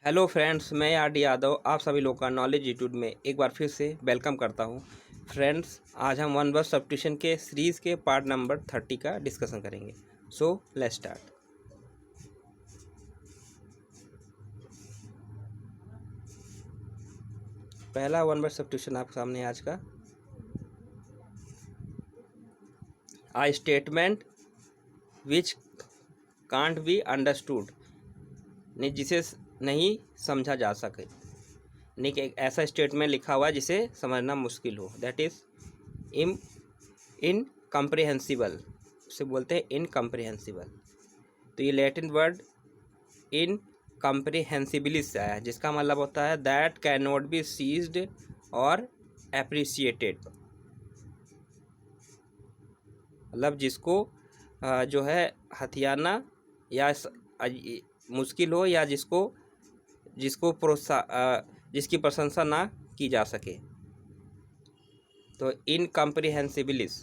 Hello friends, मैं RD. Yadav आप सभी लोग का नॉलेज यूट्यूब में एक बार फिर से वेलकम करता हूं। फ्रेंड्स, आज हम वन वर्ड सब्स्टिट्यूशन के सीरीज़ के पार्ट नंबर 30 का डिस्कशन करेंगे। So let's start. पहला वन वर्ड सब्स्टिट्यूशन आपके सामने आज का, a statement which can't be understood, ने जिसे नहीं समझा जा सके। नहीं कि एक ऐसा स्टेटमेंट लिखा हुआ है जिसे समझना मुश्किल हो, दैट इज इनकम्प्रिहेंसिबल, उसे बोलते हैं इनकम्प्रिहेंसिबल। तो ये लैटिन वर्ड इनकम्प्रिहेंसिबिलिस से आया है, जिसका मतलब होता है that can not be seized और एप्रिसिएटेड। मतलब जिसको जो है हथियाना या मुश्किल हो, या जिसको जिसको जिसकी प्रशंसा ना की जा सके। तो इनकम्प्रिहेंसिबिलिस,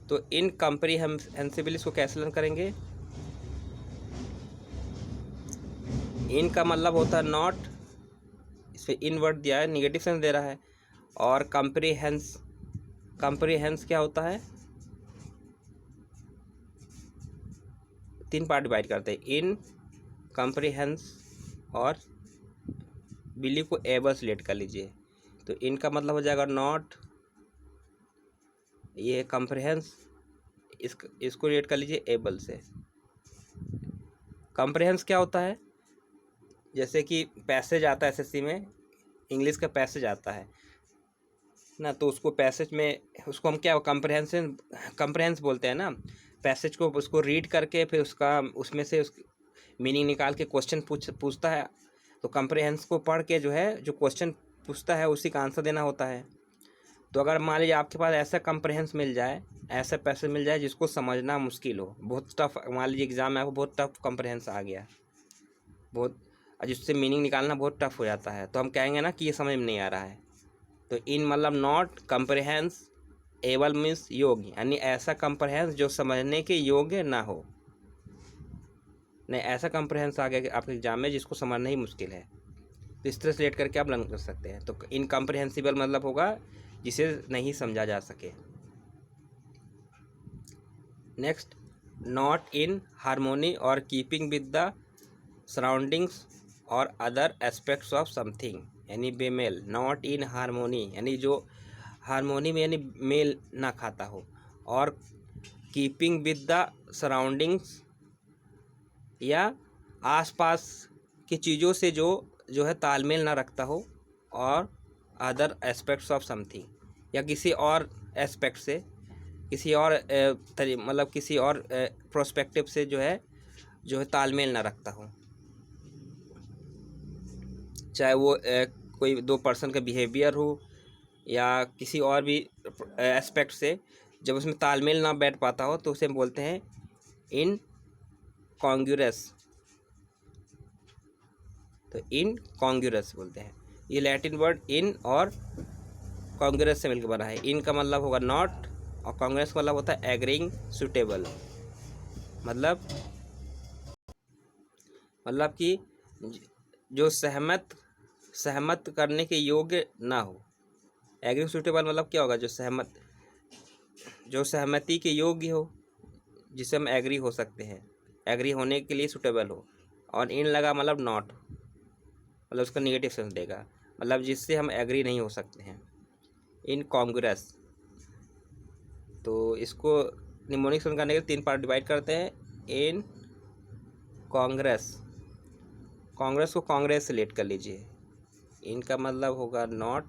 तो इनकम्प्रिहेंसिबिलिस को कैसे लर्न करेंगे? इन का मतलब होता है नॉट, इसमें इन वर्ड दिया है, निगेटिव सेंस दे रहा है। और कम्प्रिहेंस क्या होता है? तीन पार्ट डिवाइड करते हैं, इन, कम्प्रिहेंस और बिलीव को एबल से रिलेट कर लीजिए। तो इनका मतलब हो जाएगा नॉट, ये कम्प्रिहेंस, इसको रिलेट कर लीजिए एबल से। कम्प्रिहेंस क्या होता है? जैसे कि पैसेज आता है एसएससी में, इंग्लिश का पैसेज आता है ना, तो उसको पैसेज में उसको हम क्या कम्प्रिहेंस बोलते हैं ना। पैसेज को उसको रीड करके फिर उसमें से मीनिंग निकाल के क्वेश्चन पूछता है। तो कम्प्रिहेंस को पढ़ के जो है, जो क्वेश्चन पूछता है उसी का आंसर देना होता है। तो अगर मान लीजिए आपके पास ऐसा कम्प्रिहेंस मिल जाए, ऐसा पैसेज मिल जाए जिसको समझना मुश्किल हो, बहुत टफ, मान लीजिए एग्जाम में आपको बहुत टफ कम्प्रिहेंस आ गया, बहुत, जिससे मीनिंग निकालना बहुत टफ हो जाता है, तो हम कहेंगे ना कि ये समझ में नहीं आ रहा है। तो इन मतलब नॉट कम्प्रिहेंस एबल मीन्स योग्य, यानी ऐसा कम्प्रिहेंस जो समझने के योग्य ना हो। नहीं, ऐसा कम्प्रिहेंस आ गया कि आपके एग्जाम में जिसको समझना ही मुश्किल है, तो इस तरह से लेट करके आप लर्न कर सकते हैं। तो इनकम्प्रिहेंसिबल मतलब होगा जिसे नहीं समझा जा सके। नेक्स्ट, नॉट इन हार्मोनी और कीपिंग विद द सराउंडिंग्स और अदर एस्पेक्ट्स ऑफ समथिंग, यानी बेमेल। नॉट इन हार्मोनी यानी जो हार्मोनी में यानी मेल ना खाता हो, और कीपिंग विद द सराउंडिंग्स या आसपास की चीज़ों से जो है तालमेल ना रखता हो, और अदर एस्पेक्ट्स ऑफ समथिंग, या किसी और एस्पेक्ट से, किसी और मतलब किसी और प्रोस्पेक्टिव से जो है तालमेल ना रखता हो। चाहे वो कोई दो पर्सन का बिहेवियर हो या किसी और भी एस्पेक्ट से, जब उसमें तालमेल ना बैठ पाता हो तो उसे हम बोलते हैं इन कॉन्ग्रुअस। तो इन कॉन्ग्रुअस बोलते हैं। ये लैटिन वर्ड इन और कॉन्ग्रुअस से मिलकर बना है। इन का मतलब होगा नॉट, और कॉन्ग्रुअस का मतलब होता है एग्रीइंग सुटेबल, मतलब कि जो सहमत करने के योग्य ना हो। एग्रीइंग सुटेबल मतलब क्या होगा? जो सहमति के योग्य हो, जिसे हम एग्री हो सकते हैं, एग्री होने के लिए सुटेबल हो। और इन लगा मतलब नॉट, मतलब उसका निगेटिव सेंस देगा, मतलब जिससे हम एग्री नहीं हो सकते हैं, इन कॉन्ग्रुअस। तो इसको निमोनिक सेंस करने के 3 पार्ट डिवाइड करते हैं। इन कांग्रेस, कांग्रेस को कांग्रेस से रिलेट कर लीजिए। इनका मतलब होगा नॉट,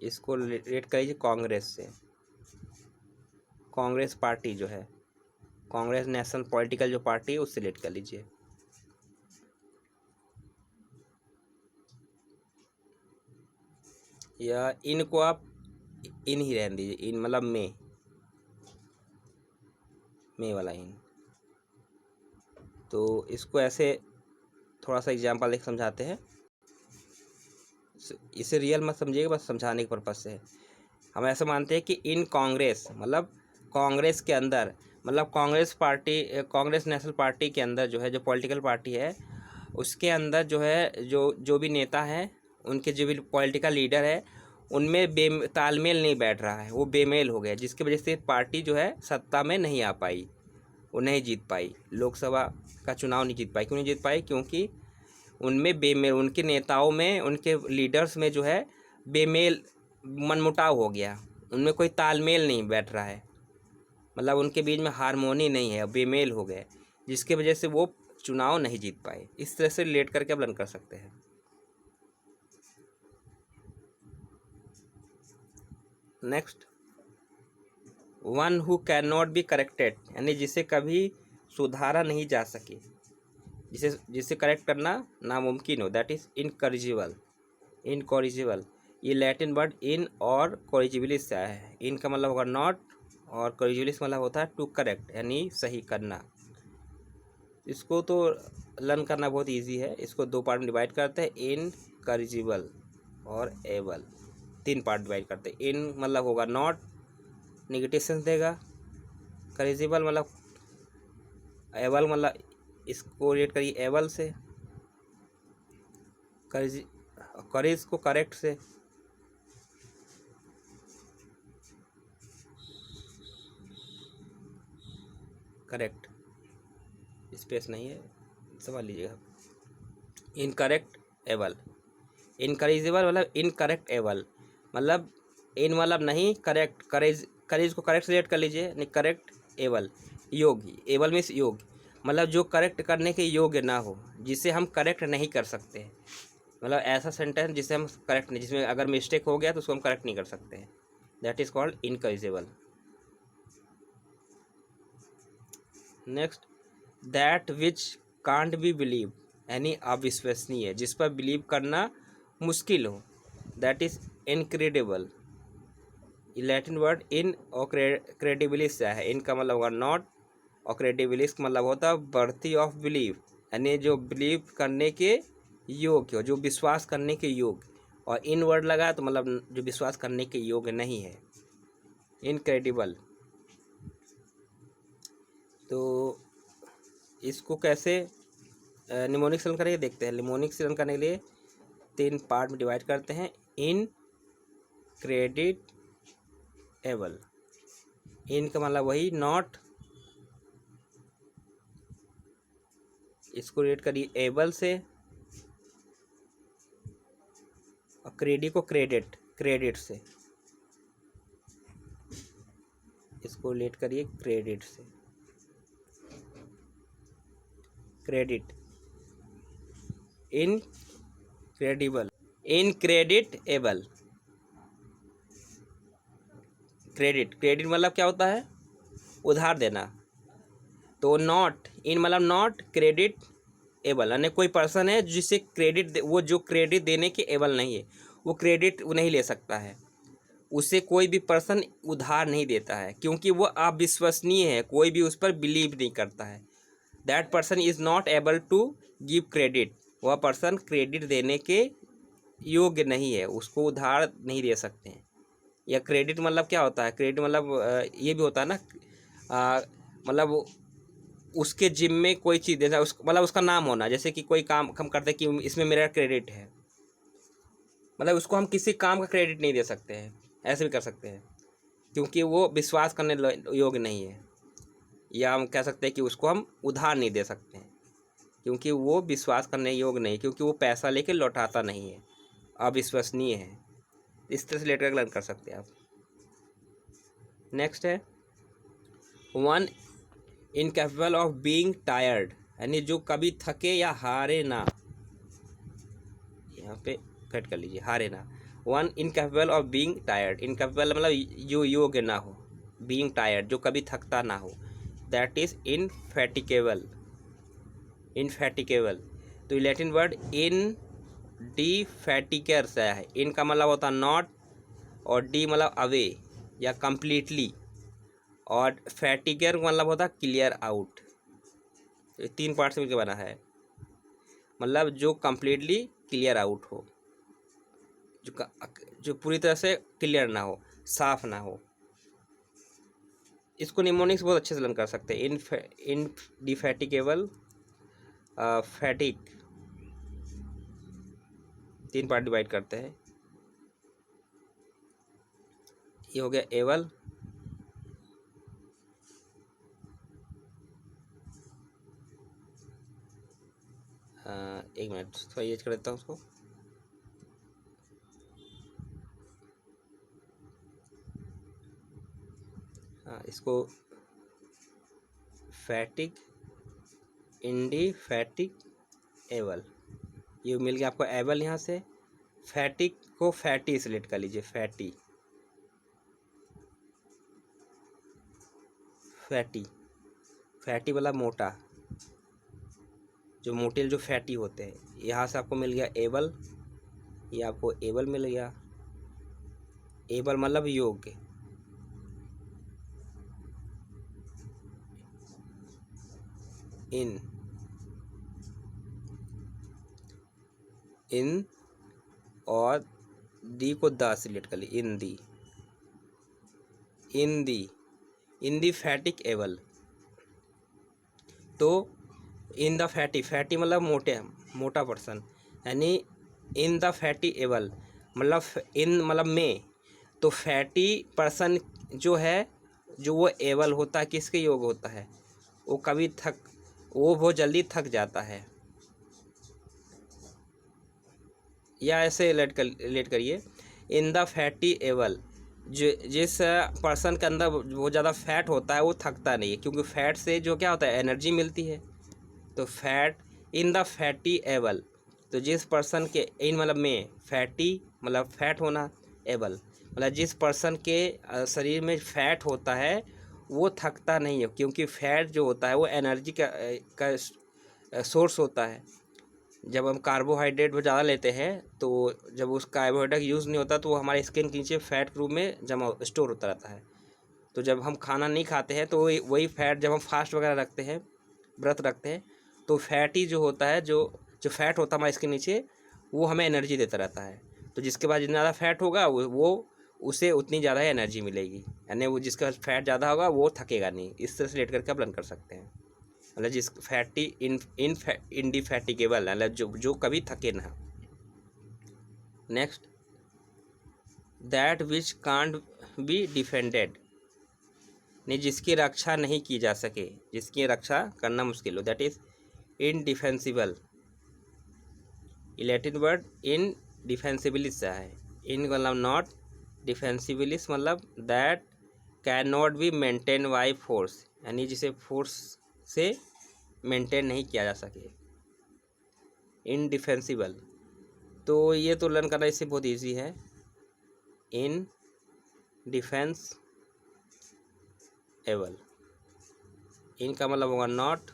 इसको रिलेट कर लीजिए कांग्रेस से। कांग्रेस पार्टी जो है, कांग्रेस नेशनल पॉलिटिकल जो पार्टी है, उससे रिलेट कर लीजिए। या इनको आप इन ही रहने दीजिए, इन मतलब मे वाला इन। तो इसको ऐसे थोड़ा सा एग्जाम्पल देख समझाते हैं। इसे रियल मत समझिएगा, बस समझाने के पर्पज से। हम ऐसा मानते हैं कि इन कांग्रेस मतलब कांग्रेस के अंदर मतलब कांग्रेस नेशनल पार्टी के अंदर जो है, जो पॉलिटिकल पार्टी है उसके अंदर जो है, जो भी नेता हैं, उनके जो भी पॉलिटिकल लीडर है, उनमें तालमेल नहीं बैठ रहा है, वो बेमेल हो गया, जिसकी वजह से पार्टी जो है सत्ता में नहीं आ पाई, वो नहीं जीत पाई, लोकसभा का चुनाव नहीं जीत पाई। क्यों नहीं जीत पाई? क्योंकि उनमें बेमेल, उनके नेताओं में, उनके लीडर्स में जो है बेमेल, मनमुटाव हो गया, उनमें कोई तालमेल नहीं बैठ रहा है, मतलब उनके बीच में हारमोनी नहीं है, बेमेल हो गए, जिसकी वजह से वो चुनाव नहीं जीत पाए। इस तरह से रिलेट करके आप लर्न कर सकते हैं। Next, one who can not be corrected, यानी जिसे कभी सुधारा नहीं जा सके, जिसे करेक्ट करना नामुमकिन हो, दैट इज इनकरिजिबल। इनकॉरिजिबल, ये लैटिन वर्ड इन और कॉरिजिबिलिस से आया है। इन का मतलब होगा नॉट, और कॉरिजिबिलिस मतलब होता है टू करेक्ट, यानी सही करना। इसको तो लर्न करना बहुत इजी है। इसको दो पार्ट में डिवाइड करते हैं, इनकरिजिबल और एबल, तीन पार्ट डिवाइड करते हैं। इन मतलब होगा नॉट, नेगेटिव सेंस देगा। करिजिबल मतलब, एबल मतलब, इसको रेट करिए एबल से, करेज को करेक्ट से। करेक्ट, स्पेस नहीं है, समझ लीजिएगा। इनकरेक्ट एबल, इनकरेजिबल मतलब इनकरेक्ट एबल, मतलब इन मतलब नहीं, करेक्ट, करेज, करेज को करेक्ट से रेट कर लीजिए, नहीं करेक्ट एबल, योग्य, एबल मीन्स योग्य, मतलब जो करेक्ट करने के योग्य ना हो, जिसे हम करेक्ट नहीं कर सकते, मतलब ऐसा सेंटेंस जिसे हम करेक्ट नहीं, जिसमें अगर मिस्टेक हो गया तो उसको हम करेक्ट नहीं कर सकते हैं, that is called incorrigible. Next, that which can't be believe, यानी अविश्वसनीय, जिस पर बिलीव करना मुश्किल हो, that is incredible. Latin word in और क्रेडिबिलिस से है। इन का मतलब होगा नॉट, और क्रेडिबिलिस का मतलब होता है वर्थी ऑफ बिलीव, यानी जो बिलीव करने के योग्य हो, जो विश्वास करने के योग्य, और इन वर्ड लगा तो मतलब जो विश्वास करने के योग्य नहीं है, इनक्रेडिबल। तो इसको कैसे निमोनिक से रन करेंगे देखते हैं। निमोनिक से रन करने के लिए तीन पार्ट में डिवाइड करते हैं। इन क्रेडिट एबल, इन का मतलब वही नॉट, इसको रेट करिए एबल से, और क्रेडिट को क्रेडिट, क्रेडिट से, इसको रेट करिए क्रेडिट से, credit, incredible, in credit able. Credit, credit मतलब क्या होता है? उधार देना। तो नॉट, इन मतलब नॉट क्रेडिट एबल, यानी कोई पर्सन है जिसे क्रेडिट, वो जो क्रेडिट देने के एबल नहीं है, वो क्रेडिट नहीं ले सकता है, उसे कोई भी पर्सन उधार नहीं देता है, क्योंकि वो अविश्वसनीय है, कोई भी उस पर बिलीव नहीं करता है। That person is not able to give credit, वह पर्सन क्रेडिट देने के योग्य नहीं है, उसको उधार नहीं दे सकते हैं। या क्रेडिट मतलब क्या होता है? क्रेडिट मतलब ये भी होता है ना, मतलब उसके जिम में कोई चीज़ देना, उस मतलब उसका नाम होना, जैसे कि कोई काम हम करते हैं कि इसमें मेरा क्रेडिट है, मतलब उसको हम किसी काम का क्रेडिट नहीं दे सकते हैं, ऐसे भी कर सकते हैं, क्योंकि वो विश्वास करने योग्य नहीं है। या हम कह सकते हैं कि उसको हम उधार नहीं दे सकते हैं, क्योंकि वो विश्वास करने योग्य नहीं, क्योंकि वो पैसा लेके लौटाता नहीं है, अविश्वसनीय है। इस तरह से लेटर लर्न कर सकते हैं आप। नेक्स्ट है one incapable of being tired, यानी जो कभी थके या हारे ना, यहाँ पे कट कर लीजिए, हारे ना। One incapable of being tired, incapable मतलब जो योग्य ना हो, बीइंग टायर्ड जो कभी थकता ना हो, दैट इज इनफैटिकेबल, इनफैटिकेबल। तो लैटिन वर्ड इन डी फैटिकर से है। इन का मतलब होता है नॉट, और डी मतलब अवे या कंप्लीटली, और फैटिगर मतलब होता है क्लियर आउट। तो तीन पार्ट से मिलकर बना है, मतलब जो कंप्लीटली क्लियर आउट हो, जो पूरी तरह से क्लियर ना हो, साफ ना हो, इसको निमोनिक्स बहुत अच्छे से लर्न कर सकते हैं। इनडिफैटिगेबल फैटिक, 3 पार्ट डिवाइड करते हैं। ये हो गया एबल, एक मिनट थोड़ा यूज कर देता हूँ उसको। हाँ, इसको फैटिक, इंडिफैटिक, एबल, ये मिल गया आपको एबल। यहाँ से फैटिक को फैटी सिलेक्ट कर लीजिए, फैटी, फैटी, फैटी वाला मोटा, जो मोटे जो फैटी होते हैं। यहाँ से आपको मिल गया एबल, ये आपको एबल मिल गया। एबल मतलब योग्य, इन और दी को द सिलेक्ट कर ली, इन दी फैटिक एबल। तो इन द फैटी, फैटी मतलब मोटा पर्सन, यानी इन द फैटी एबल मतलब इन मतलब में, तो फैटी पर्सन जो है, जो वो एबल होता है, किसके योग होता है, वो बहुत जल्दी थक जाता है। या ऐसे रिलेट करिए, इन द फैटी एबल, जिस पर्सन के अंदर बहुत ज़्यादा फैट होता है वो थकता नहीं है, क्योंकि फैट से जो क्या होता है, एनर्जी मिलती है। तो fat, in the fatty able, तो जिस पर्सन के, इन मतलब में, फैटी मतलब फैट होना, एबल मतलब जिस पर्सन के शरीर में फैट होता है वो थकता नहीं है, क्योंकि फैट जो होता है वो एनर्जी का सोर्स होता है। जब हम कार्बोहाइड्रेट वो ज़्यादा लेते हैं, तो जब उस कार्बोहाइड्रेट यूज़ नहीं होता तो वो हमारे स्किन के नीचे फैट के रूप में जमा स्टोर होता रहता है। तो जब हम खाना नहीं खाते हैं तो वही फैट, जब हम फास्ट वगैरह रखते हैं, व्रत रखते हैं, तो फैट ही जो होता है, जो फैट होता है हमारे इसके नीचे, वो हमें एनर्जी देता रहता है। तो जिसके पास जितना ज़्यादा फैट होगा वो उसे उतनी ज़्यादा एनर्जी मिलेगी, यानी वो जिसका पास फैट ज़्यादा होगा वो थकेगा नहीं। इस तरह से लेट करके आप रन कर सकते हैं, मतलब जिस फैटी इंडिफैटिगेबल, मतलब जो कभी थके ना। Next, that which can't B defended, नहीं जिसकी रक्षा नहीं की जा सके, जिसकी रक्षा करना मुश्किल हो, that is indefensible. Latin word in डिफेंसिबिलिस से है। इन मतलब नॉट, डिफेंसिबिलिस मतलब that can not be maintain by force, यानी जिसे फोर्स से मेंटेन नहीं किया जा सके, इनडिफेंसिबल। तो ये तो लर्न करना इससे बहुत इजी है। इन डिफेंस एबल, इनका मतलब होगा नॉट,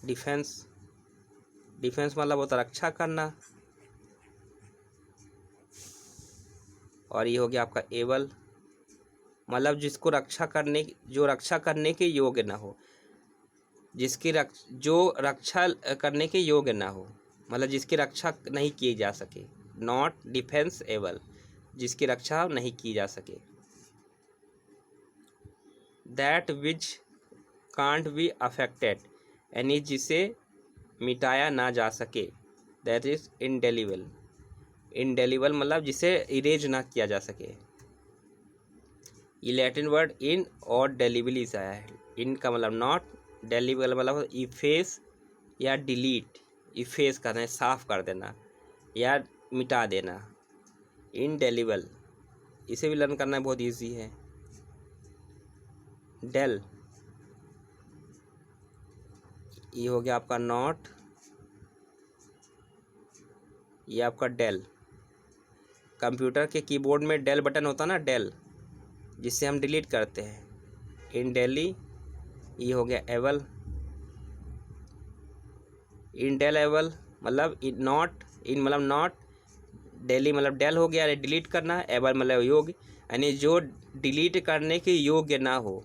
डिफेंस, डिफेंस मतलब होता है रक्षा करना, और ये हो गया आपका एबल, मतलब जिसको रक्षा करने, जो रक्षा करने के योग्य ना हो, जो रक्षा करने के योग्य ना हो, मतलब जिसकी रक्षा नहीं की जा सके। नॉट डिफेंस एबल, जिसकी रक्षा नहीं की जा सके। That which can't be affected, यानी जिसे मिटाया ना जा सके, दैट इज इंडेलिबल। इंडेलिबल मतलब जिसे इरेज ना किया जा सके। ये लैटिन वर्ड इन और डेलिबली से आया है। इन का मतलब नॉट, डेलिबल मतलब इफेस या डिलीट, इफेस करना है, साफ कर देना या मिटा देना, इनडेलिबल। इसे भी लर्न करना बहुत इजी है। डेल, ये हो गया आपका नॉट, ये आपका डेल। कंप्यूटर के कीबोर्ड में डेल बटन होता है ना, डेल, जिससे हम डिलीट करते हैं। इन डेली, ये हो गया एबल, इन डेल एबल मतलब नॉट, इन मतलब नॉट, डेली मतलब डेल हो गया, डिलीट करना, एबल मतलब योग्य, यानी जो डिलीट करने के योग्य ना हो,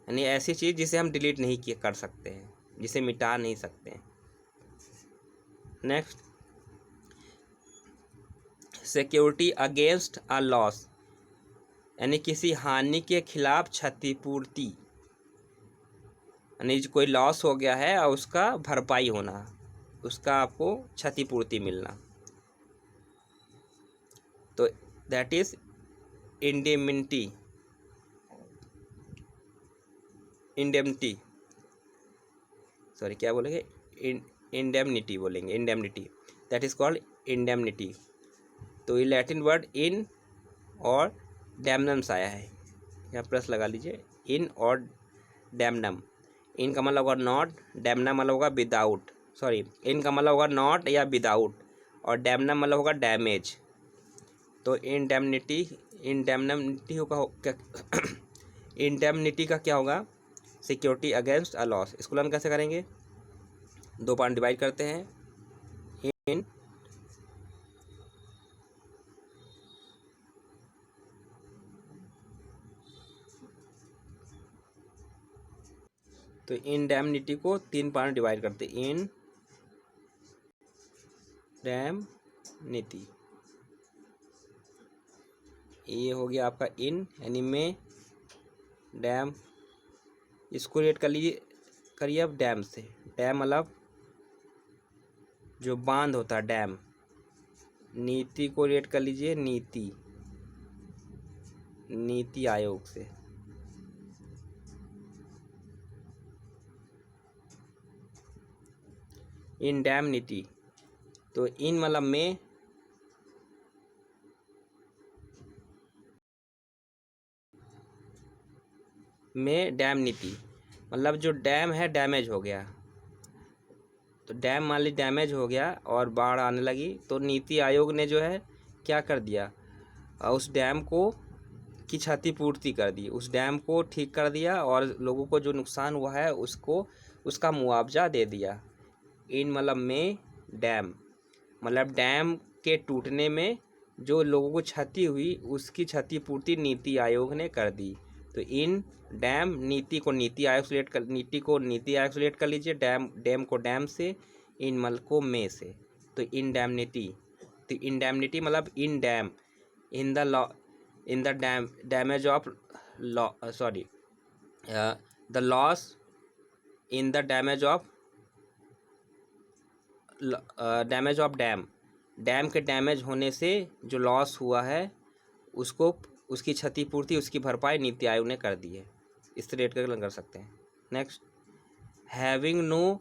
यानी ऐसी चीज़ जिसे हम डिलीट नहीं कर सकते हैं, जिसे मिटा नहीं सकते हैं। Next, security against a loss, यानी किसी हानि के खिलाफ क्षतिपूर्ति, यानी कोई लॉस हो गया है और उसका भरपाई होना, उसका आपको क्षतिपूर्ति मिलना, तो that is indemnity. Indemnity, sorry क्या बोलेंगे, इंडेमनिटी बोलेंगे, indemnity, that is called indemnity. तो ये लैटिन वर्ड इन और डैमनम से आया है, यहाँ प्लस लगा लीजिए, इन और डैमनम। इन का मतलब होगा नॉट, डैमनम मतलब होगा विदाउट, सॉरी इन का मतलब होगा नॉट या विदाउट, और डैमनम मतलब होगा डैमेज। तो इंडेमनिटी, इंडेमनिटी होगा क्या, इंडेमनिटी का क्या होगा, सिक्योरिटी अगेंस्ट अ लॉस। इसको लर्न कैसे करेंगे, दो पार्ट डिवाइड करते हैं, इन तो इंडेमनिटी को तीन पार्ट डिवाइड करते हैं, इन डैमनिटी, ये हो गया आपका इन, यानी में, डैम, इसको रेट कर लीजिए, करिए अब डैम से। डैम मतलब जो बांध होता है, डैम। नीति को रेट कर लीजिए नीति, नीति आयोग से। इंडेमनिटी, तो इन मतलब में डैमनिटी मतलब जो डैम है डैमेज हो गया, तो डैम मान ली डैमेज हो गया और बाढ़ आने लगी, तो नीति आयोग ने जो है क्या कर दिया, उस डैम को की क्षतिपूर्ति कर दी, उस डैम को ठीक कर दिया और लोगों को जो नुकसान हुआ है उसको उसका मुआवजा दे दिया। इन मतलब में डैम, मतलब डैम के टूटने में जो लोगों को क्षति हुई उसकी क्षतिपूर्ति नीति आयोग ने कर दी। तो इन डैम, नीति को नीति आयोग से रिलेट कर, नीति को नीति आयोग से रिलेट कर लीजिए, डैम, डैम को डैम से, इन मल को में से, तो इंडेमनिटी। तो इंडेमनिटी मतलब in dam, in the law, in the dam, damage of law, sorry the loss in the damage of, damage of dam, dam के डैमेज होने से जो लॉस हुआ है उसको, उसकी क्षतिपूर्ति, उसकी भरपाई नीति आयोग ने कर दी है। इस रेट कर सकते हैं। Next, having no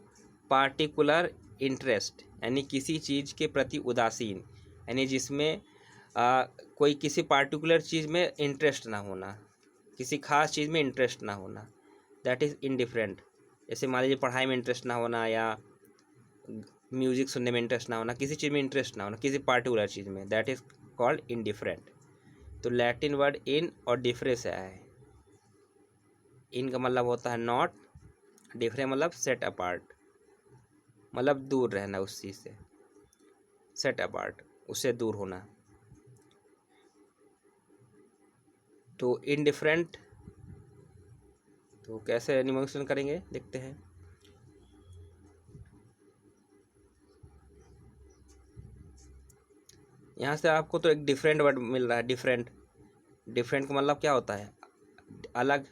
particular interest, यानी किसी चीज़ के प्रति उदासीन, यानी जिसमें कोई किसी पार्टिकुलर चीज़ में इंटरेस्ट ना होना, किसी खास चीज़ में इंटरेस्ट ना होना, दैट इज़ इनडिफरेंट। जैसे मान लीजिए पढ़ाई में इंटरेस्ट ना होना, या म्यूजिक सुनने में इंटरेस्ट ना होना, किसी चीज़ में इंटरेस्ट ना होना, किसी पार्टिकुलर चीज़ में, दैट इज़ कॉल्ड इनडिफरेंट। तो लैटिन वर्ड इन और डिफरे से आया है। इन का मतलब होता है नॉट, डिफरे मतलब सेट अपार्ट, मतलब दूर रहना उस चीज़ से, सेट अपार्ट, उससे दूर होना। तो इनडिफरेंट, तो कैसे एनिमेशन करेंगे देखते हैं। यहाँ से आपको तो एक डिफरेंट वर्ड मिल रहा है, डिफरेंट। डिफरेंट का मतलब क्या होता है, अलग।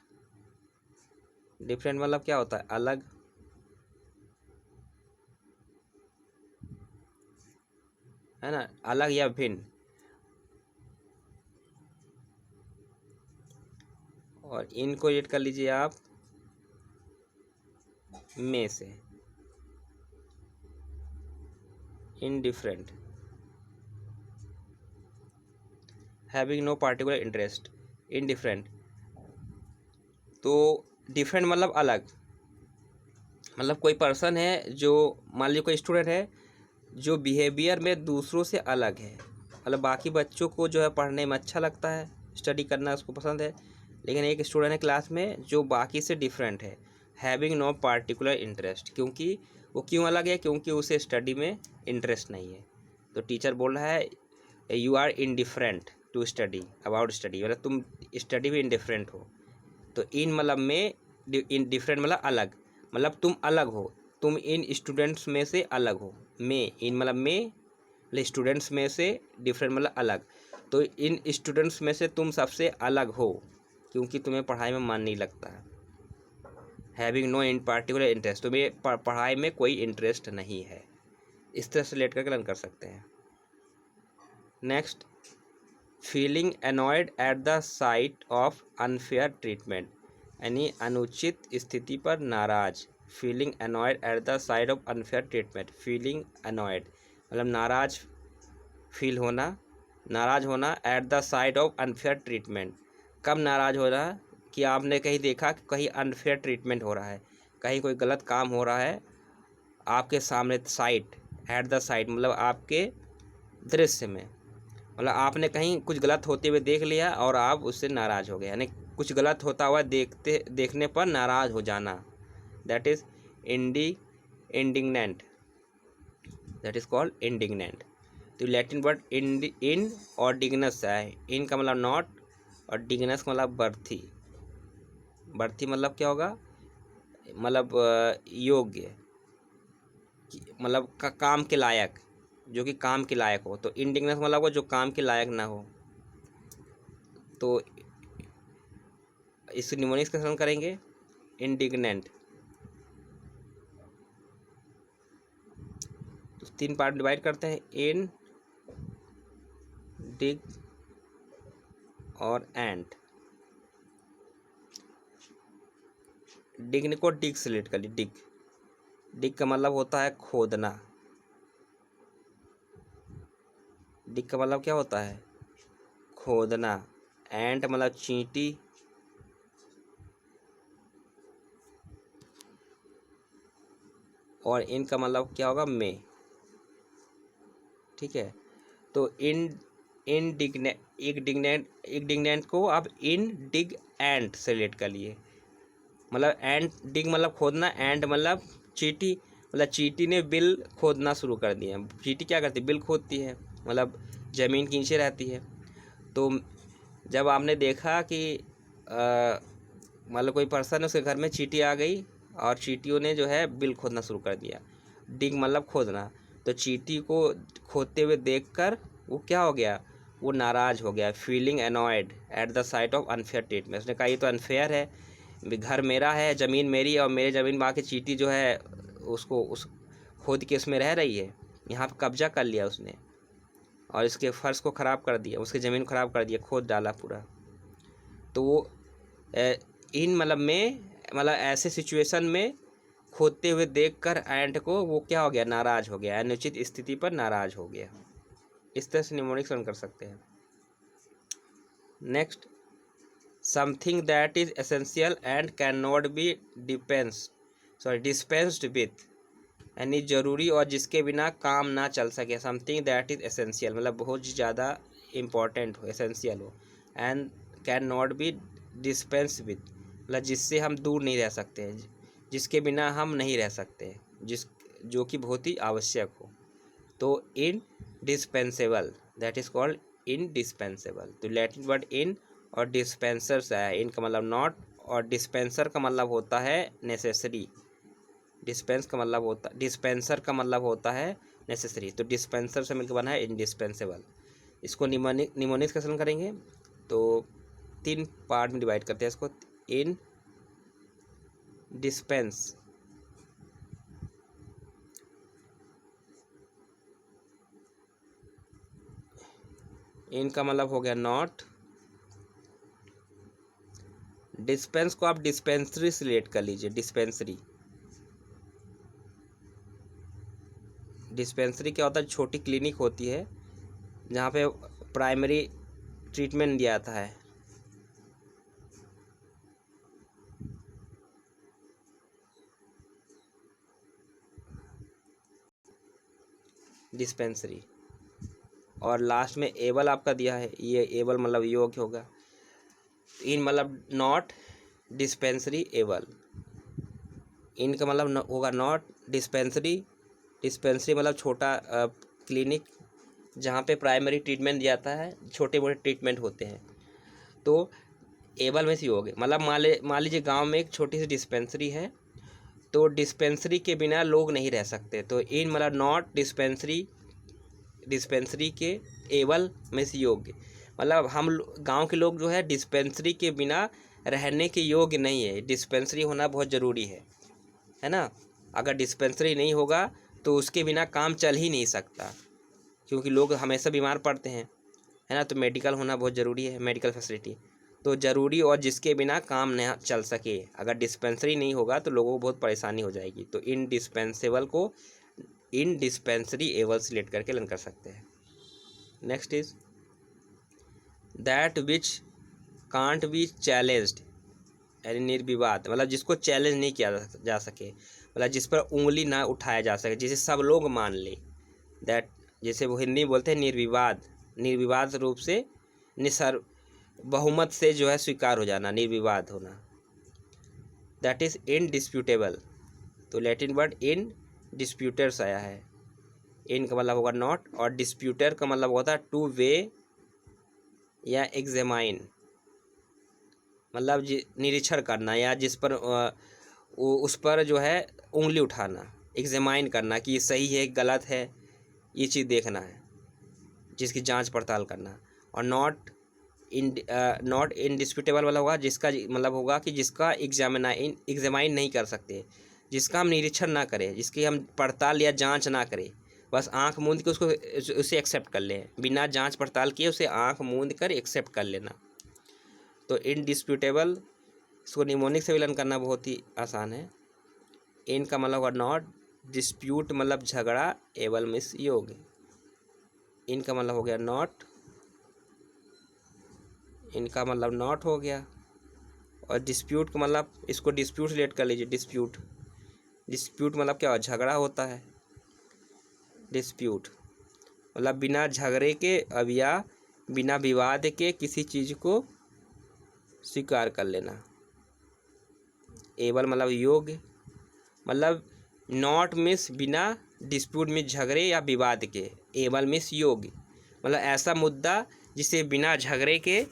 डिफरेंट मतलब क्या होता है, अलग। है ना, अलग या भिन्न। और इनको रेट कर लीजिए आप में से, indifferent, having no particular interest, indifferent. तो डिफरेंट मतलब अलग, मतलब कोई पर्सन है जो, मान लीजिए कोई स्टूडेंट है जो बिहेवियर में दूसरों से अलग है, मतलब बाकी बच्चों को जो है पढ़ने में अच्छा लगता है, स्टडी करना उसको पसंद है, लेकिन एक स्टूडेंट है क्लास में जो बाकी से डिफरेंट है, हैविंग नो पार्टिकुलर इंटरेस्ट, क्योंकि वो क्यों अलग है, क्योंकि उसे स्टडी में इंटरेस्ट नहीं है। तो टीचर बोल रहा है you are indifferent to study, about study, मतलब तुम स्टडी में इनडिफरेंट हो। तो इन मतलब में, इन डिफरेंट मतलब अलग, मतलब तुम अलग हो, तुम इन स्टूडेंट्स में से अलग हो। में, इन मतलब में, स्टूडेंट्स में से, डिफरेंट मतलब अलग। तो इन स्टूडेंट्स में से तुम सबसे अलग हो क्योंकि तुम्हें पढ़ाई में मन नहीं लगता है। हैविंग नो इन पार्टिकुलर इंटरेस्ट, तुम्हें पढ़ाई में कोई इंटरेस्ट नहीं है। इस तरह से लेट करके लर्न कर सकते हैं। Next, feeling annoyed at the site of unfair treatment, यानी अनुचित स्थिति पर नाराज। Feeling annoyed at the site of unfair treatment, feeling annoyed मतलब नाराज फील होना, नाराज होना at the site of unfair treatment. कब नाराज हो रहा है कि आपने कहीं देखा कि कहीं अनफेयर ट्रीटमेंट हो रहा है, कहीं कोई गलत काम हो रहा है आपके सामने, साइट एट द साइट मतलब आपके दृश्य में, मतलब आपने कहीं कुछ गलत होते हुए देख लिया और आप उससे नाराज़ हो गए, यानी कुछ गलत होता हुआ देखने पर नाराज़ हो जाना, that is indignant, that is called indignant. तो लैटिन वर्ड इन और डिग्नस है। इन का मतलब नॉट और डिग्नस का मतलब बर्थी। बर्थी मतलब क्या होगा, मतलब योग्य, मतलब काम के लायक, जो कि काम के लायक हो। तो इंडिग्नेंस मतलब वो जो काम के लायक ना हो। तो इस निमोनिक्स का सलन करेंगे इंडिग्नेंट। तो 3 पार्ट डिवाइड करते हैं, इन, डिग और एंट। डिग को डिग से रिलेट कर ली, डिग। डिग का मतलब होता है खोदना। डिग का मतलब क्या होता है, खोदना। एंट मतलब चींटी। और इनका मतलब क्या होगा, में। ठीक है। तो इंडिग्नेंट को आप डिग एंट से रिलेट कर लिए। मतलब एंट, डिग मतलब खोदना, एंट मतलब चींटी। मतलब चींटी ने बिल खोदना शुरू कर दिया। चींटी क्या करती है, बिल खोदती है, मतलब ज़मीन के नीचे रहती है। तो जब आपने देखा कि मतलब कोई पर्सन, उसके घर में चींटी आ गई और चींटियों ने जो है बिल खोदना शुरू कर दिया। डिग मतलब खोदना। तो चींटी को खोदते हुए देखकर वो क्या हो गया, वो नाराज़ हो गया। Feeling annoyed at the site of unfair treatment, उसने कहा ये तो अनफेयर है, घर मेरा है, ज़मीन मेरी है, और मेरे ज़मीन में आके चींटी जो है उसको उस खोद के उसमें रह रही है, यहाँ पर कब्जा कर लिया उसने और इसके फर्श को ख़राब कर दिया, उसकी ज़मीन ख़राब कर दिया, खोद डाला पूरा। तो वो इन मतलब में, मतलब ऐसे सिचुएशन में खोदते हुए देखकर एंट को वो क्या हो गया, नाराज़ हो गया, अनुचित स्थिति पर नाराज़ हो गया। इस तरह से निमोनिक्स रन कर सकते हैं। Next, something that is essential and can not B dispensed with, यानी ज़रूरी और जिसके बिना काम ना चल सके। समथिंग दैट इज एसेंशियल मतलब बहुत ज़्यादा इम्पॉर्टेंट हो, एसेंशियल हो। And can not B dispense with मतलब जिससे हम दूर नहीं रह सकते, जिसके बिना हम नहीं रह सकते, जो कि बहुत ही आवश्यक हो। तो indispensable, that is called indispensable. तो लैटिन वर्ड इन और डिस्पेंसर से है। इन का मतलब नॉट और डिस्पेंसर का मतलब होता है नेसेसरी। डिस्पेंसर का मतलब होता है नेसेसरी। तो डिस्पेंसर से मिलकर बना है इनडिस्पेंसेबल। इसको निमोनिक्स का सलन करेंगे तो 3 पार्ट में डिवाइड करते हैं इसको। इन डिस्पेंस, इनका मतलब हो गया नॉट। डिस्पेंस को आप डिस्पेंसरी से रिलेट कर लीजिए, डिस्पेंसरी। डिस्पेंसरी क्या होता है, छोटी क्लिनिक होती है जहाँ पे प्राइमरी ट्रीटमेंट दिया जाता है। डिस्पेंसरी। और लास्ट में एबल आपका दिया है, ये एबल मतलब योग्य होगा। इन मतलब नॉट डिस्पेंसरी एबल। इनका मतलब होगा नॉट डिस्पेंसरी। डिस्पेंसरी मतलब छोटा क्लिनिक जहाँ पे प्राइमरी ट्रीटमेंट दिया जाता है, छोटे मोटे ट्रीटमेंट होते हैं। तो एबल में से योग्य मतलब मान लीजिए गाँव में एक छोटी सी डिस्पेंसरी है, तो डिस्पेंसरी के बिना लोग नहीं रह सकते। तो इन मतलब नॉट डिस्पेंसरी, डिस्पेंसरी के एबल में से योग्य मतलब हम गांव के लोग जो है डिस्पेंसरी के बिना रहने के योग्य नहीं है। डिस्पेंसरी होना बहुत ज़रूरी है ना। अगर डिस्पेंसरी नहीं होगा तो उसके बिना काम चल ही नहीं सकता, क्योंकि लोग हमेशा बीमार पड़ते हैं, है ना। तो मेडिकल होना बहुत ज़रूरी है, मेडिकल फैसिलिटी तो ज़रूरी, और जिसके बिना काम नहीं चल सके। अगर डिस्पेंसरी नहीं होगा तो लोगों को बहुत परेशानी हो जाएगी। तो इनडिस्पेंसेबल को इनडिस्पेंसरी एबल से रिलेट करके लर्न कर सकते हैं। Next is that which can't B challenged, यानी निर्विवाद, मतलब जिसको चैलेंज नहीं किया जा सके, मतलब जिस पर उंगली ना उठाया जा सके, जिसे सब लोग मान ले। दैट, जैसे वो हिंदी में बोलते हैं निर्विवाद, निर्विवाद रूप से बहुमत से जो है स्वीकार हो जाना, निर्विवाद होना। दैट इज इनडिस्प्यूटेबल, तो लैटिन वर्ड इन डिस्प्यूटर्स आया है। इन का मतलब होगा नॉट, और डिस्प्यूटर का मतलब होता है टू वे या एग्जामाइन, मतलब निरीक्षण करना, या जिस पर उस पर जो है उंगली उठाना, एग्जामाइन करना कि ये सही है गलत है, ये चीज़ देखना है, जिसकी जांच पड़ताल करना। और नॉट इनडिस्प्यूटेबल वाला होगा जिसका मतलब होगा कि जिसका एग्जामाइन नहीं कर सकते, जिसका हम निरीक्षण ना करें, जिसकी हम पड़ताल या जांच ना करें, बस आंख मूंद के उसे एक्सेप्ट कर लें, बिना जांच पड़ताल किए उसे आंख मूंद कर एक्सेप्ट कर लेना। तो इनडिस्प्यूटेबल, इसको निमोनिक से विलयन करना बहुत ही आसान है। इन का मतलब होगा नॉट, डिस्प्यूट मतलब झगड़ा, एबल मिस योग्य। इनका मतलब हो गया नॉट, इनका मतलब नॉट हो गया। और डिस्प्यूट का मतलब, इसको डिस्प्यूट से रिलेट कर लीजिए। डिस्प्यूट, डिस्प्यूट मतलब क्या, झगड़ा होता है। डिस्प्यूट मतलब बिना झगड़े के अब या बिना विवाद के किसी चीज़ को स्वीकार कर लेना। एबल मतलब योग्य, मतलब नॉट मिस बिना डिस्प्यूट में झगड़े या विवाद के, एबल मिस योग्य मतलब ऐसा मुद्दा जिसे बिना झगड़े के,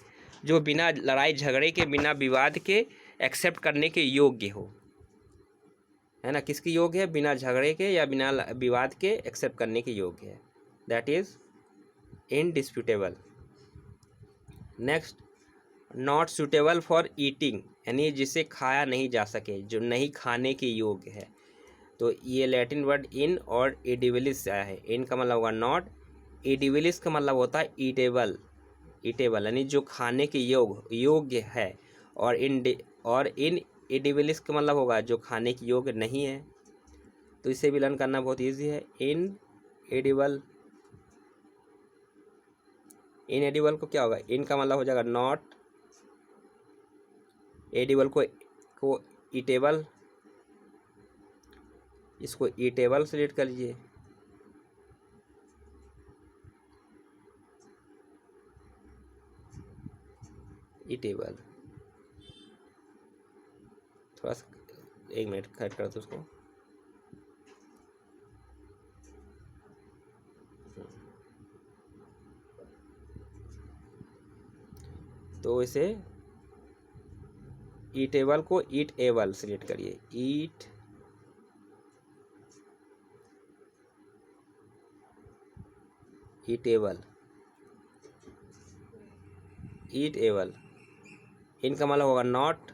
जो बिना लड़ाई झगड़े के, बिना विवाद के एक्सेप्ट करने के योग्य हो, है ना। किसके योग्य है, बिना झगड़े के या बिना विवाद के एक्सेप्ट करने के योग्य है। That is indisputable. Next, not suitable for eating, यानी जिसे खाया नहीं जा सके, जो नहीं खाने के योग्य है। तो ये लैटिन वर्ड इन और एडिबिलिस से आया है। इन का मतलब होगा नॉट, एडिबिलिस का मतलब होता है ईटेबल, ईटेबल यानी जो खाने के योग्य है। और इन एडिबिलिस का मतलब होगा जो खाने के योग्य नहीं है। तो इसे भी लर्न करना बहुत ईजी है। इन एडिबल को क्या होगा, इन का मतलब हो जाएगा नॉट, एडिबल को ईटेबल, इसको ईटेबल से रीड कर लीजिए। ईटेबल, थोड़ा सा 1 मिनट खैर कर दो उसको। तो इसे ईटेबल को ईट एबल से रीड करिए। ईट ईटेबल, ईट एबल। इनका मतलब होगा नॉट,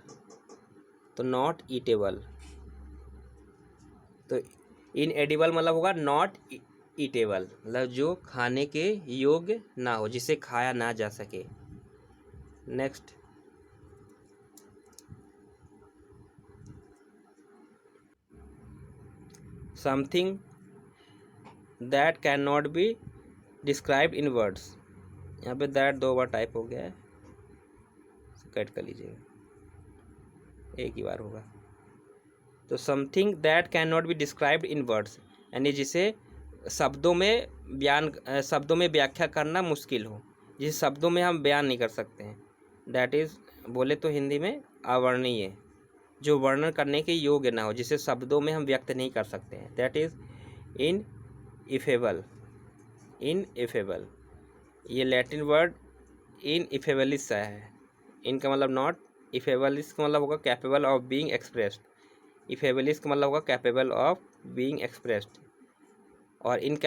तो नॉट ईटेबल। तो इन एडिबल मतलब होगा नॉट ईटेबल, मतलब जो खाने के योग्य ना हो, जिसे खाया ना जा सके। Next, something that can not be describe in words. यहाँ पे दैट 2 बार टाइप हो गया है, कट कर लीजिएगा, एक ही बार होगा। तो something that can not be described in words, यानी जिसे शब्दों में व्याख्या करना मुश्किल हो, जिस शब्दों में हम बयान नहीं कर सकते हैं। दैट इज़, बोले तो हिंदी में अवर्णनीय, जो वर्णन करने के योग्य ना हो, जिसे शब्दों में हम व्यक्त नहीं कर सकते हैं। That is ineffable, ineffable. ये लैटिन वर्ड इनइफेबलिस आया है। इनका मतलब नॉट, इफेबलिस का मतलब होगा कैपेबल ऑफ बीइंग एक्सप्रेस्ड, इफेबलिस का मतलब होगा कैपेबल ऑफ बीइंग एक्सप्रेस्ड। और इन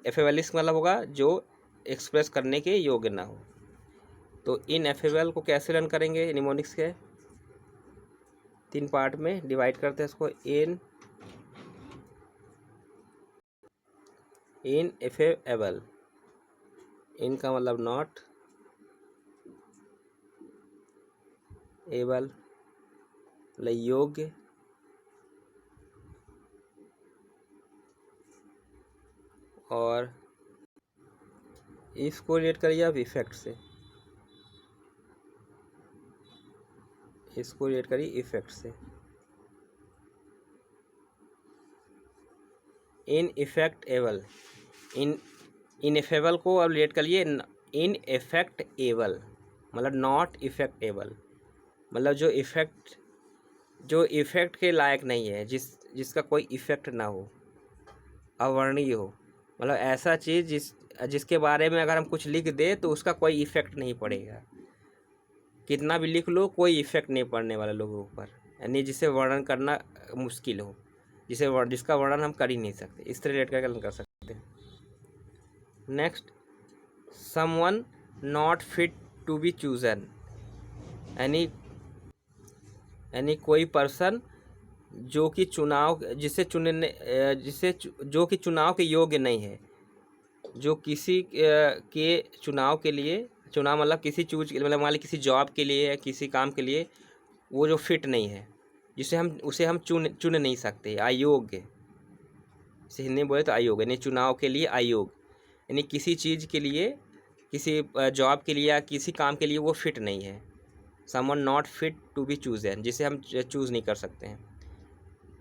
एफेबलिस का मतलब होगा जो एक्सप्रेस करने के योग्य ना हो। तो इनएफेबल को कैसे लर्न करेंगे? निमोनिक्स के 3 पार्ट में डिवाइड करते हैं इसको। इनएफेबल, इन का मतलब नॉट, एबल मतलब योग्य, और इसको रिलेट करिए आप इफेक्ट से, इसको रिलेट करिए इफेक्ट से। इनइफेक्टेबल, इनएफेबल को अब रिलेट करिए इनएफेक्टेबल, मतलब नॉट इफेक्टेबल, मतलब जो इफेक्ट के लायक नहीं है, जिसका कोई इफेक्ट ना हो, अवर्णीय हो, मतलब ऐसा चीज़ जिसके बारे में अगर हम कुछ लिख दें तो उसका कोई इफेक्ट नहीं पड़ेगा, कितना भी लिख लो कोई इफेक्ट नहीं पड़ने वाला लोगों पर, यानी जिसे वर्णन करना मुश्किल हो, जिसका वर्णन हम कर ही नहीं सकते, इस तरह रिलेट करके कर सकते हैं। Next, someone not fit to be chosen, यानी कोई पर्सन जो कि जो कि चुनाव के योग्य नहीं है, जो किसी के चुनाव के लिए, चुनाव मतलब किसी चूज मतलब मान लीजिए किसी जॉब के लिए या किसी काम के लिए वो जो फिट नहीं है, उसे हम चुन नहीं सकते, अयोग्य, इसे हिंदी में बोले तो अयोग्य, यानी चुनाव के लिए अयोग्य, यानी किसी चीज़ के लिए, किसी जॉब के लिए या किसी काम के लिए वो फिट नहीं है। Someone not fit to be chosen, जिसे हम चूज़ नहीं कर सकते हैं,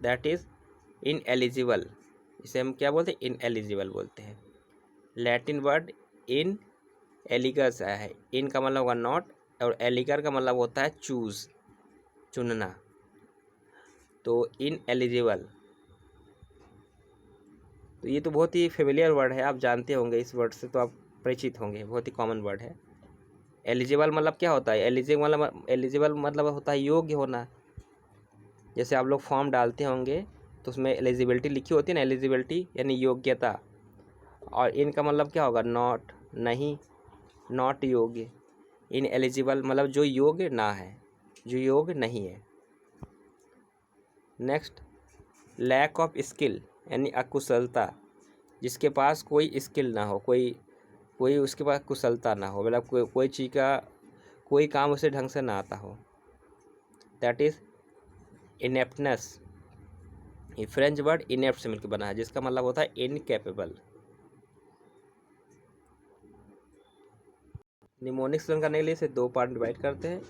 दैट इज़ इनएलिजिबल, इसे हम क्या बोलते हैं? इनएलिजिबल बोलते हैं। लैटिन वर्ड इन एलिगस है, इन का मतलब होगा नॉट, और एलिगर का मतलब होता है चूज़, चुनना, तो इनएलिजिबल। तो ये तो बहुत ही फेमिलियर वर्ड है, आप जानते होंगे, इस वर्ड से तो आप परिचित होंगे, बहुत ही कॉमन वर्ड है। एलिजिबल मतलब क्या होता है? एलिजिबल मतलब होता है योग्य होना। जैसे आप लोग फॉर्म डालते होंगे तो उसमें एलिजिबिलिटी लिखी होती है ना, एलिजिबिलिटी यानी योग्यता, और इनका मतलब क्या होगा? नॉट, नहीं, नॉट योग्य। इन एलिजिबल मतलब जो योग्य ना है, जो योग्य नहीं है। नेक्स्ट, लैक ऑफ स्किल यानी अकुशलता, जिसके पास कोई स्किल ना हो, कोई उसके पास कुशलता ना हो, मतलब कोई चीज़ का कोई काम उसे ढंग से ना आता हो, दैट इज़ इनेप्टनेस। ये फ्रेंच वर्ड इनेप्ट से मिलकर बना है, जिसका मतलब होता है इनकैपेबल। निमोनिक्स लर्न करने के लिए इसे 2 पार्ट डिवाइड करते हैं।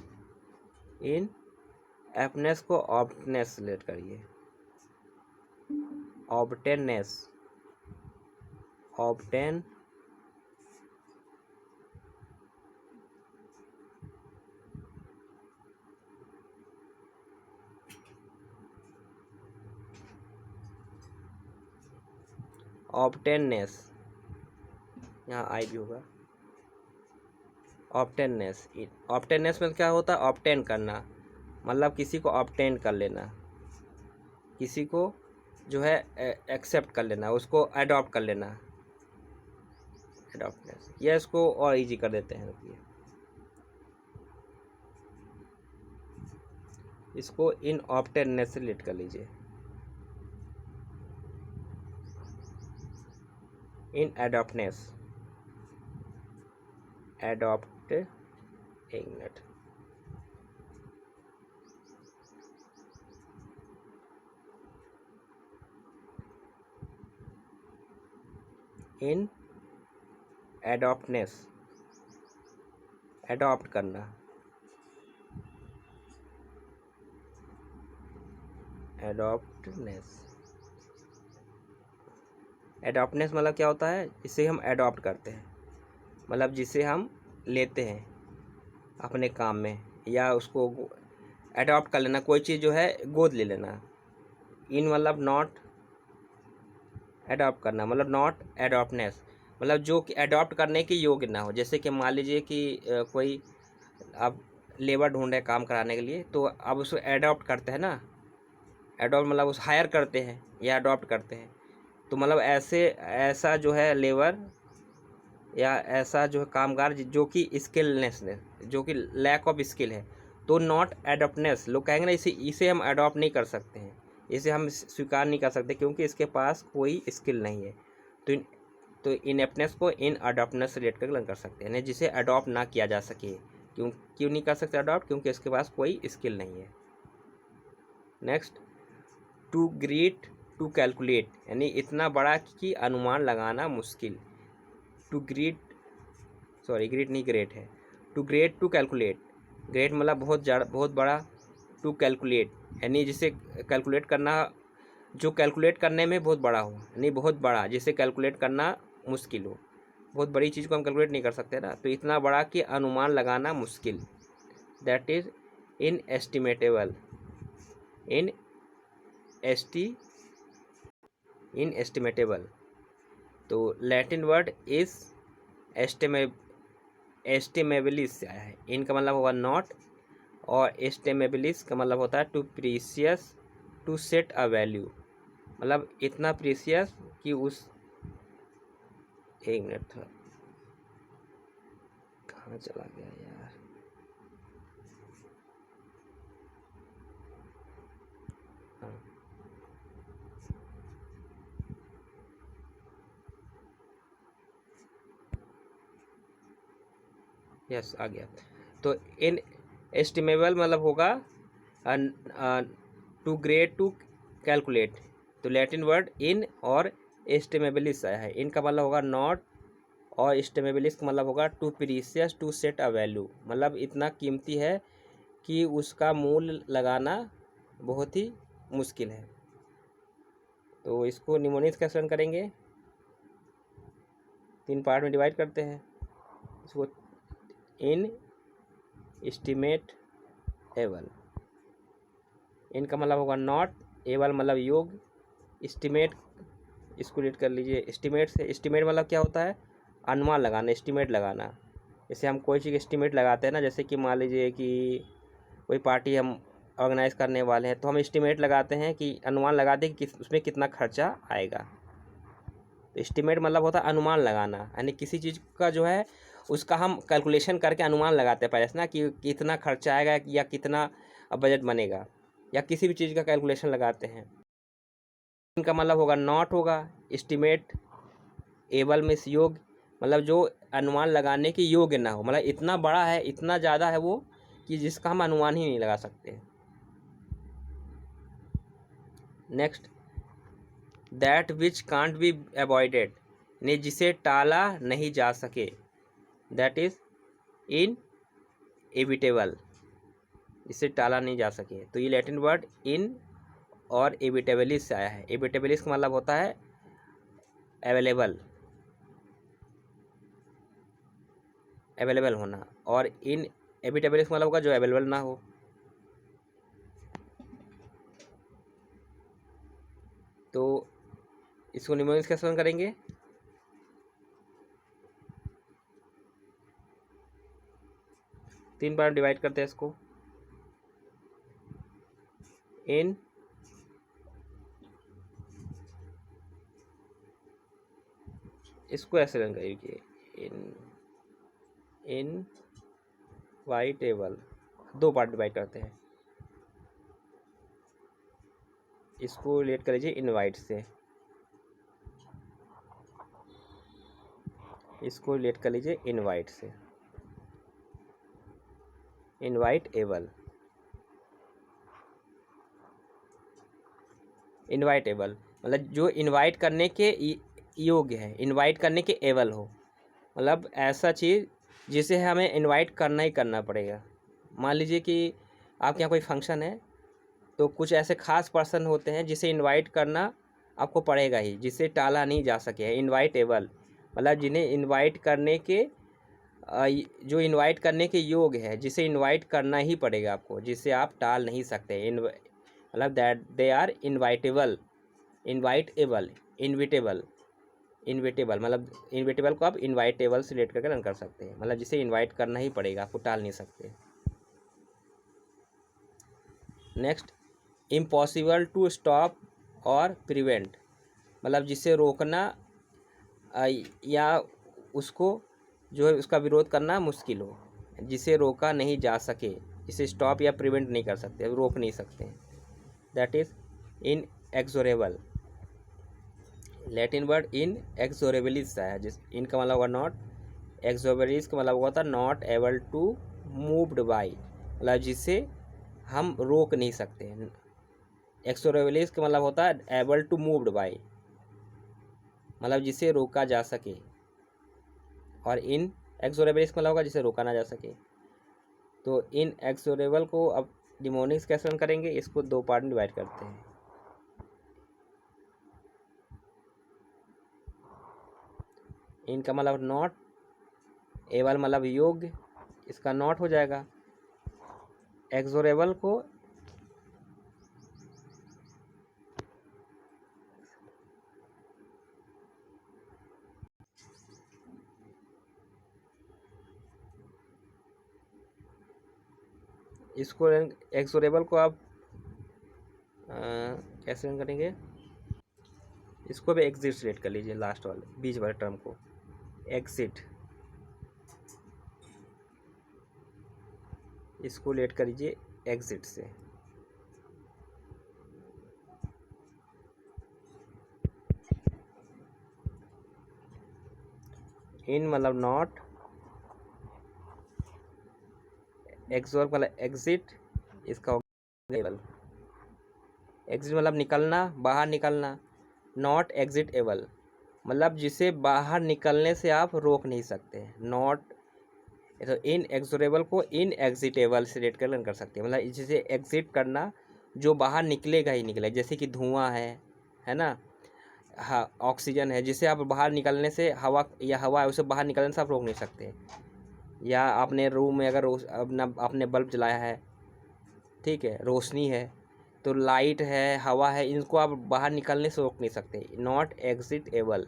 इन एप्टनेस को ऑप्टनेस रिलेट करिए, ऑब्टेननेस, ऑब्टेन, ऑब्टेननेस, यहाँ आई भी होगा, ऑब्टेननेस। ऑब्टेननेस में क्या होता है? ऑब्टेन करना, मतलब किसी को ऑब्टेन कर लेना, किसी को जो है एक्सेप्ट कर लेना, उसको अडॉप्ट कर लेना, अडॉप्टनेस। या इसको और इजी कर देते हैं, रुकिए, इसको इन ऑब्टेननेस से रिलेट कर लीजिए, इन अडॉप्टनेस, अडॉप्ट, एक मिनट, इन एडॉप्टनेस, एडॉप्ट करना, एडॉप्टनेस। एडॉप्टनेस मतलब क्या होता है? इसे हम एडॉप्ट करते हैं, मतलब जिसे हम लेते हैं अपने काम में, या उसको एडॉप्ट कर लेना, कोई चीज़ जो है गोद ले लेना। इन मतलब नॉट, एडॉप्ट करना मतलब नॉट एडॉप्टनेस, मतलब जो कि एडॉप्ट करने के योग्य ना हो। जैसे कि मान लीजिए कि कोई आप लेबर ढूंढ रहे काम कराने के लिए, तो आप उसको एडॉप्ट करते हैं ना, एडॉप्ट मतलब उस हायर करते हैं या अडॉप्ट करते हैं, तो मतलब ऐसा जो है लेबर या ऐसा जो है कामगार जो कि स्किलनेस जो कि लैक ऑफ स्किल है, तो नॉट एडॉप्टनेस, लोग कहेंगे ना इसे हम अडॉप्ट नहीं कर सकते हैं, इसे हम स्वीकार नहीं कर सकते क्योंकि इसके पास कोई स्किल नहीं है। तो इनएप्टनेस को इन अडॉप्टनेस से रिलेट कर सकते हैं, जिसे अडॉप्ट ना किया जा सके। क्यों नहीं कर सकते अडॉप्ट? क्योंकि इसके पास कोई स्किल नहीं है। Next, too great to calculate, यानी इतना बड़ा कि अनुमान लगाना मुश्किल। टू ग्रेट, सॉरी ग्रेट नहीं, ग्रेट है। Too great to calculate, great मतलब बहुत बड़ा, टू कैलकुलेट यानी जिसे कैलकुलेट करना, जो कैलकुलेट करने में बहुत बड़ा हो, यानी बहुत बड़ा जिसे कैलकुलेट करना मुश्किल हो। बहुत बड़ी चीज़ को हम कैलकुलेट नहीं कर सकते ना, तो इतना बड़ा कि अनुमान लगाना मुश्किल, दैट इज़ इन एस्टिमेटेबल, इन एस्टिमेटेबल। तो लैटिन वर्ड इस एस्टिमेबलिस से आया है। इनका मतलब होगा नॉट, और एस्टिमेबलिस का मतलब होता है too precious to set a value, मतलब इतना प्रीसियस कि उस, एक मिनट था, कहाँ चला गया यार, हाँ यस आ गया। तो इन एस्टिमेबल मतलब होगा टू ग्रेट टू कैलकुलेट। तो लैटिन वर्ड इन और एस्टिमेबलिस आया है। इनका मतलब होगा नॉट, और एस्टिमेबलिस का मतलब होगा too precious to set a value, मतलब इतना कीमती है कि उसका मूल्य लगाना बहुत ही मुश्किल है। तो इसको निमोनिक्स कैसे रन करेंगे? 3 पार्ट में डिवाइड करते हैं इसको। इन एस्टिमेट एबल, इनका मतलब होगा नॉट, एबल मतलब योग, एस्टिमेट इसको रीड कर लीजिए। एस्टिमेट से, एस्टिमेट मतलब क्या होता है? अनुमान लगाना, एस्टिमेट लगाना। जैसे हम कोई चीज़ एस्टिमेट लगाते हैं ना, जैसे कि मान लीजिए कि कोई पार्टी हम ऑर्गेनाइज करने वाले हैं, तो हम एस्टिमेट लगाते हैं कि अनुमान लगाते हैं कि उसमें कितना खर्चा आएगा। तो एस्टिमेट मतलब होता है अनुमान लगाना, यानी किसी चीज़ का जो है उसका हम कैलकुलेशन करके अनुमान लगाते हैं पहले से ना, कि कितना खर्चा आएगा या कितना बजट बनेगा, या किसी भी चीज़ का कैलकुलेशन लगाते हैं। इनका मतलब होगा नॉट होगा, एस्टिमेट एबल में योग, मतलब जो अनुमान लगाने के योग्य ना हो, मतलब इतना बड़ा है, इतना ज़्यादा है वो कि जिसका हम अनुमान ही नहीं लगा सकते। Next, that which can't be avoided, ने जिसे टाला नहीं जा सके, दैट इज इन एविटेबल, जिसे टाला नहीं जा सके। तो ये लैटिन वर्ड इन और एविटेबलिस से आया है। एविटेबलिस का मतलब होता है अवेलेबल, अवेलेबल होना, और इन एविटेबलिस का मतलब होगा जो अवेलेबल ना हो। तो इसको निमोनिक्स कैसे रन करेंगे? तीन बार डिवाइड करते हैं इसको। इन इसको ऐसे रन करिए, इन वाइटेबल, 2 पार्ट डिवाइड करते हैं। इसको रिलेट कर लीजिए इनवाइट से, इसको रिलेट कर लीजिए इनवाइट से, इनवाइट एबल, इनवाइटेबल मतलब जो इनवाइट करने के योग्य है, इनवाइट करने के एबल हो, मतलब ऐसा चीज़ जिसे हमें इनवाइट करना ही करना पड़ेगा। मान लीजिए कि आपके यहाँ कोई फंक्शन है, तो कुछ ऐसे खास पर्सन होते हैं जिसे इनवाइट करना आपको पड़ेगा ही, जिसे टाला नहीं जा सके। इनवाइटेबल मतलब जिन्हें इनवाइट करने के जो इनवाइट करने के योग्य है, जिसे इनवाइट करना ही पड़ेगा आपको, जिसे आप टाल नहीं सकते। मतलब that they are inevitable, inevitable, inevitable, inevitable मतलब इनविटेबल को आप इनवाइटेबल से रिलेट करके रन कर सकते हैं, मतलब जिसे इनवाइट करना ही पड़ेगा, आपको टाल नहीं सकते। नेक्स्ट, इम्पॉसिबल टू स्टॉप और प्रिवेंट, मतलब जिसे रोकना या उसको जो है उसका विरोध करना मुश्किल हो, जिसे रोका नहीं जा सके, जिसे स्टॉप या प्रिवेंट नहीं कर सकते, रोक नहीं सकते, दैट इज इनएक्सोरेबल। लैटिन वर्ड इनएक्सोरेबलिस है, जिस इनका मतलब होगा नॉट, एक्सोरेबलिस का मतलब होता है not able to moved by, मतलब जिसे हम रोक नहीं सकते। एक्सोरेबलिस का मतलब होता है एबल टू मूव्ड बाई, मतलब जिसे रोका जा सके, और इन एक्सोरेबलिस का मतलब होगा जिसे रोका ना जा सके। तो इन एक्सोरेबल को अब निमोनिक्स कैसे रन करेंगे, इसको दो पार्ट में डिवाइड करते हैं। इनका मतलब नॉट, एबल मतलब योग्य, इसका नॉट हो जाएगा। एक्सोरेबल को इसको एक्सोरेबल को आप कैसे रन करेंगे, इसको भी एग्जिट सेलेक्ट कर लीजिए, लास्ट वाले बीच वाले टर्म को एग्जिट, इसको लेट कर लीजिए एग्जिट से। इन मतलब नॉट, एक्सोर मतलब एग्जिट, इसका एबल, एग्जिट मतलब निकलना, बाहर निकलना, नॉट एग्जिट एबल मतलब जिसे बाहर निकलने से आप रोक नहीं सकते, नॉट। तो इन एक्सोरेबल को इन एग्जिटेबल से रेट कर रन कर सकते हैं, मतलब जिसे एग्जिट करना, जो बाहर निकलेगा ही निकलेगा, जैसे कि धुआं है ना, हाँ ऑक्सीजन है, जिसे आप बाहर निकलने से हवा है उसे बाहर निकलने से आप रोक नहीं सकते। या आपने रूम में अगर अपना आपने बल्ब जलाया है, ठीक है, रोशनी है, तो लाइट है, हवा है, इनको आप बाहर निकलने से रोक नहीं सकते, नॉट एग्जिट एबल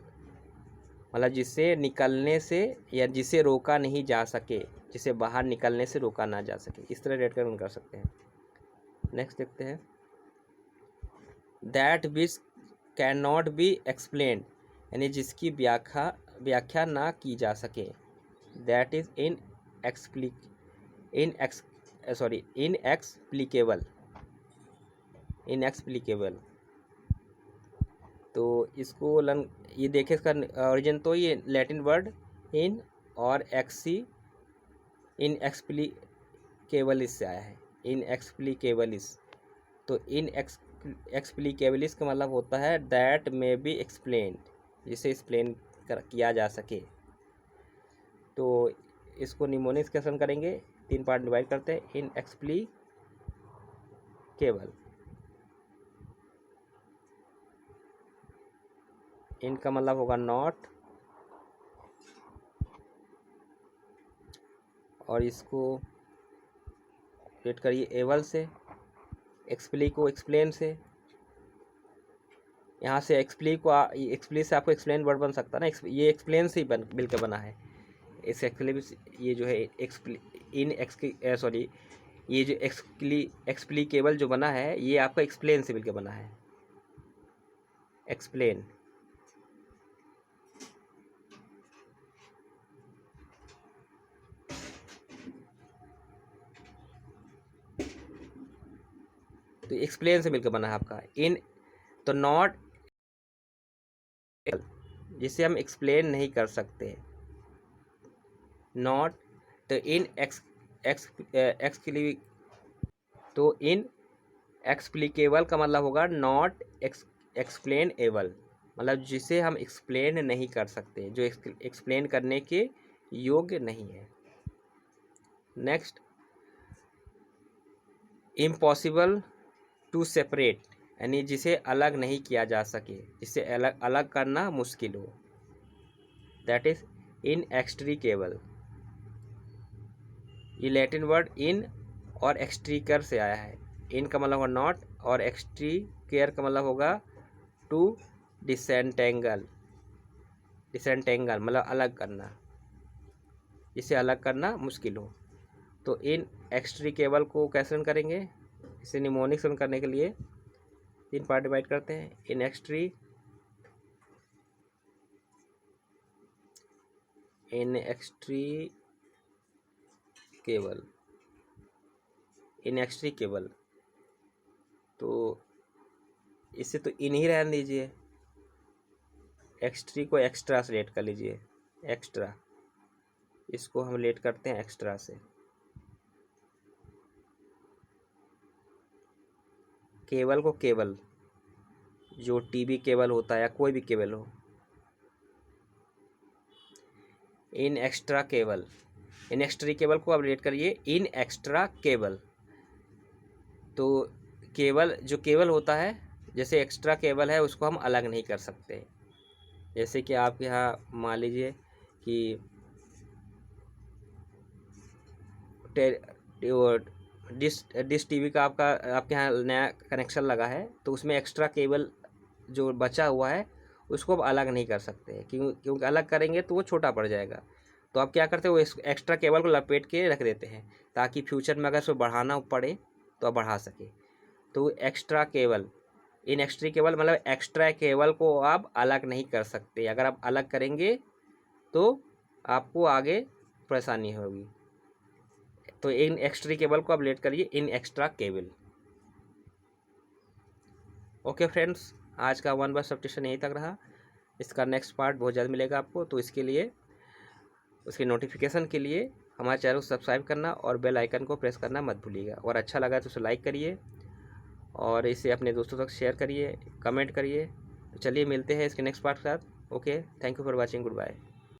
मतलब जिसे निकलने से या जिसे रोका नहीं जा सके, जिसे बाहर निकलने से रोका ना जा सके, इस तरह रेट कर सकते हैं। नेक्स्ट देखते हैं, that which can not B explain यानी जिसकी व्याख्या ना की जा सके, दैट इज इनएक्सप्लिकेबल, इनएक्सप्लिकेबल। तो इसको ये देखें, इसका ओरिजिन तो ये लैटिन वर्ड इन और इनएक्सप्लिकेबलिस से आया है, इनएक्सप्लिकेबलिस। तो इनएक्सप्लिकेबलिस का मतलब होता है दैट मे बी एक्सप्लेन्ड, जिसे एक्सप्लेन किया जा सके। तो इसको निमोनिक्स कैसे हम करेंगे, तीन पार्ट डिवाइड करते हैं। इनएक्सप्लिकेबल, इनका मतलब होगा नॉट, और इसको रेट करिए एबल से, एक्सप्ली को एक्सप्लेन से, यहाँ से एक्सप्ली से आपको एक्सप्लेन वर्ड बन सकता है ना, ये एक्सप्लेन से ही मिलकर बना है। इस एक्सप्ली ये जो है ये जो एक्सप्लिकेबल जो बना है ये आपका एक्सप्लेन से मिलकर बना है, एक्सप्लेन। तो एक्सप्लेन से मिलकर बना है आपका तो नॉट, जिसे हम एक्सप्लेन नहीं कर सकते, नॉट। तो इन एक्सप्लिकेबल का मतलब होगा नॉट एक्सप्लेन एबल, मतलब जिसे हम एक्सप्लेन नहीं कर सकते, जो एक्सप्लेन करने के योग्य नहीं है। नेक्स्ट, इम्पॉसिबल टू सेपरेट यानी जिसे अलग नहीं किया जा सके, जिसे अलग अलग करना मुश्किल हो, दैट इज इनएक्सट्रिकेबल। ये लैटिन वर्ड इन और एक्सट्रीकर से आया है। इन का मतलब होगा नॉट और एक्सट्रीकेयर का मतलब होगा टू डिसेंटेंगल, डिसेंटेंगल मतलब अलग करना, जिसे अलग करना मुश्किल हो। तो इन एक्सट्रीकेबल को कैसे रन करेंगे, इसे निमोनिक्स रन करने के लिए तीन पार्ट डिवाइड करते हैं। इन केबल, इनएक्सट्रीकेबल, तो इसे तो इन ही रहने दीजिए, एक्सट्री को एक्स्ट्रा से लेट कर लीजिए, एक्स्ट्रा, इसको हम लेट करते हैं एक्स्ट्रा से। केबल को केबल, जो टीवी केबल होता है या कोई भी केबल हो, इन एक्स्ट्रा केबल, इन एक्सट्री केबल को आप लेट करिए इन एक्स्ट्रा केबल। तो केबल, जो केबल होता है, जैसे एक्स्ट्रा केबल है उसको हम अलग नहीं कर सकते। जैसे कि आपके यहाँ मान लीजिए कि डिश टीवी का आपके यहाँ नया कनेक्शन लगा है, तो उसमें एक्स्ट्रा केबल जो बचा हुआ है उसको आप अलग नहीं कर सकते, क्योंकि अलग करेंगे तो वो छोटा पड़ जाएगा। तो आप क्या करते हो, इस एक्स्ट्रा केबल को लपेट के रख देते हैं, ताकि फ्यूचर में अगर उसको बढ़ाना पड़े तो आप बढ़ा सके। तो एक्स्ट्रा केबल, इन एक्सट्री केबल मतलब एक्स्ट्रा केबल को आप अलग नहीं कर सकते, अगर आप अलग करेंगे तो आपको आगे परेशानी होगी। तो इन एक्सट्री केबल को आप लेट करिए इन एक्स्ट्रा केबल। ओके फ्रेंड्स, आज का 1 बार सब्स्टिट्यूशन यहीं तक रहा। इसका नेक्स्ट पार्ट बहुत जल्द मिलेगा आपको, तो इसके लिए, उसके नोटिफिकेशन के लिए हमारे चैनल को सब्सक्राइब करना और बेल आइकन को प्रेस करना मत भूलिएगा। और अच्छा लगा तो उसे लाइक करिए और इसे अपने दोस्तों तक शेयर करिए, कमेंट करिए। तो चलिए मिलते हैं इसके नेक्स्ट पार्ट के साथ। Okay, thank you for watching, good bye.